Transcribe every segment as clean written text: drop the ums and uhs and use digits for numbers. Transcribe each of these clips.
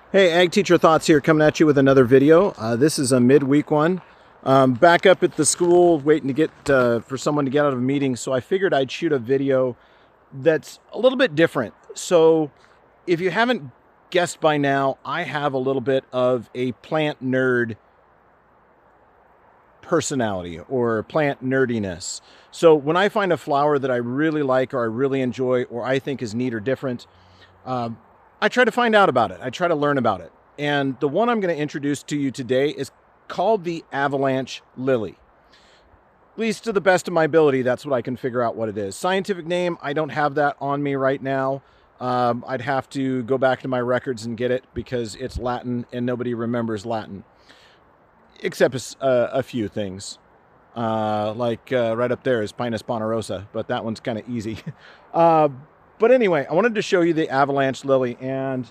Hey, Ag Teacher Thoughts here, coming at you with another video. This is a midweek one. Back up at the school, waiting to get for someone to get out of a meeting, so I figured I'd shoot a video that's a little bit different. So if you haven't guessed by now, I have a little bit of a plant nerd personality or plant nerdiness. So when I find a flower that I really like or I really enjoy or I think is neat or different, I try to find out about it. I try to learn about it. And the one I'm going to introduce to you today is called the Avalanche Lily. At least to the best of my ability, that's what I can figure out what it is. Scientific name, I don't have that on me right now. I'd have to go back to my records and get it because it's Latin and nobody remembers Latin. Except a few things. Right up there is Pinus ponderosa, but that one's kind of easy. But anyway, I wanted to show you the Avalanche Lily. And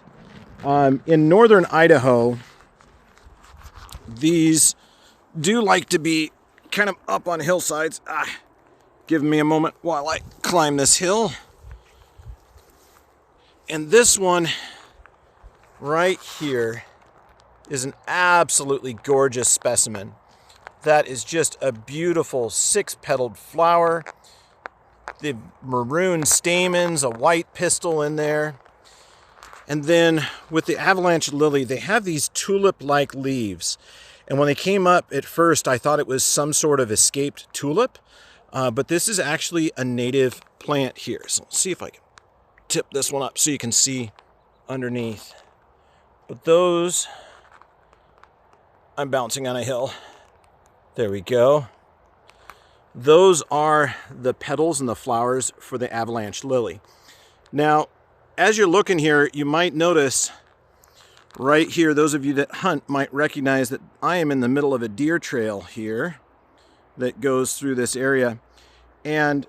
in northern Idaho, these do like to be kind of up on hillsides. Give me a moment while I climb this hill. And this one right here is an absolutely gorgeous specimen. That is just a beautiful six-petaled flower. The maroon stamens, a white pistil in there. And then with the Avalanche Lily, they have these tulip-like leaves. And when they came up at first, I thought it was some sort of escaped tulip. But this is actually a native plant here. So let's see if I can tip this one up so you can see underneath. But those, I'm bouncing on a hill. There we go. Those are the petals and the flowers for the Avalanche Lily. Now, as you're looking here, you might notice right here, those of you that hunt might recognize that I am in the middle of a deer trail here that goes through this area. And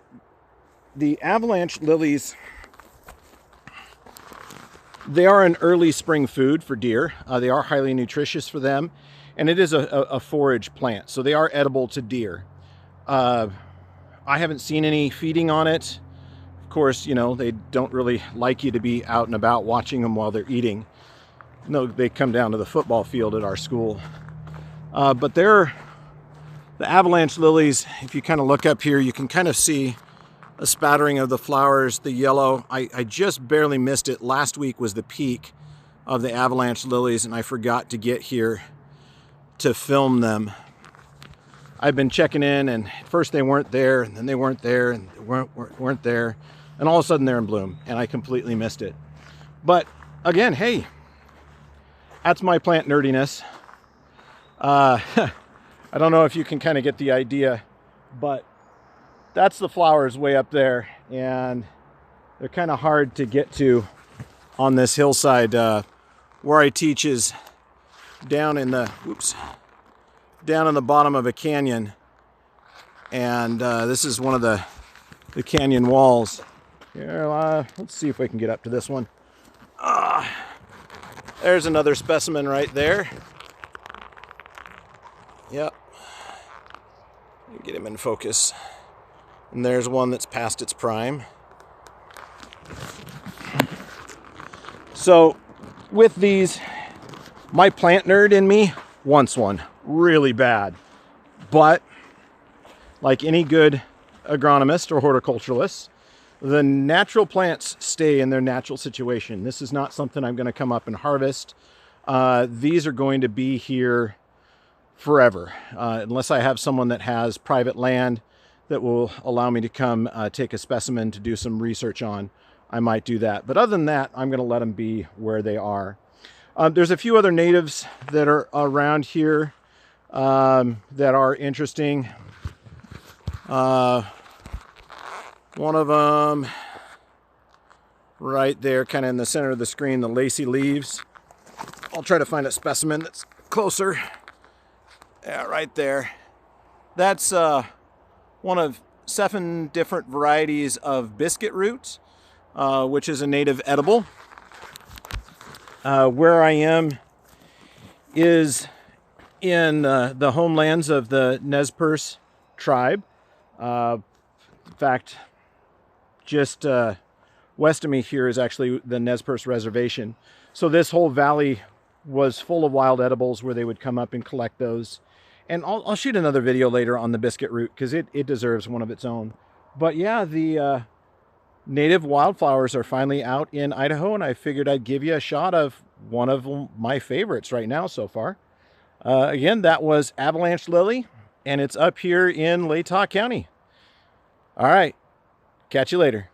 the Avalanche lilies, they are an early spring food for deer. They are highly nutritious for them, and it is a forage plant, so they are edible to deer. I haven't seen any feeding on it. Of course, you know, they don't really like you to be out and about watching them while they're eating. No, they come down to the football field at our school. But the Avalanche lilies, if you kind of look up here, you can kind of see a spattering of the flowers, the yellow. I just barely missed it. Last week was the peak of the Avalanche lilies, and I forgot to get here to film them. I've been checking in, and at first they weren't there, and then they weren't there, and they weren't there, and all of a sudden they're in bloom, and I completely missed it. But again, hey, that's my plant nerdiness. I don't know if you can kind of get the idea, but that's the flowers way up there, and they're kind of hard to get to on this hillside. Where I teach is down in the bottom of a canyon, and this is one of the canyon walls. Here, let's see if we can get up to this one. There's another specimen right there. Yep. Get him in focus. And there's one that's past its prime. So with these, my plant nerd in me wants one really bad. But like any good agronomist or horticulturalist, the natural plants stay in their natural situation. This is not something I'm going to come up and harvest. These are going to be here forever, unless I have someone that has private land that will allow me to come take a specimen to do some research on. I might do that. But other than that, I'm going to let them be where they are. There's a few other natives that are around here that are interesting. One of them right there, kind of in the center of the screen, the lacy leaves. I'll try to find a specimen that's closer. Yeah, right there. That's one of 7 different varieties of biscuit root, which is a native edible. Where I am is in the homelands of the Nez Perce tribe. In fact, just west of me here is actually the Nez Perce Reservation. So this whole valley was full of wild edibles where they would come up and collect those. And I'll shoot another video later on the biscuit root because it deserves one of its own. But yeah, the native wildflowers are finally out in Idaho, and I figured I'd give you a shot of one of my favorites right now so far. Again, that was Avalanche Lily, and it's up here in Latah County. All right, catch you later.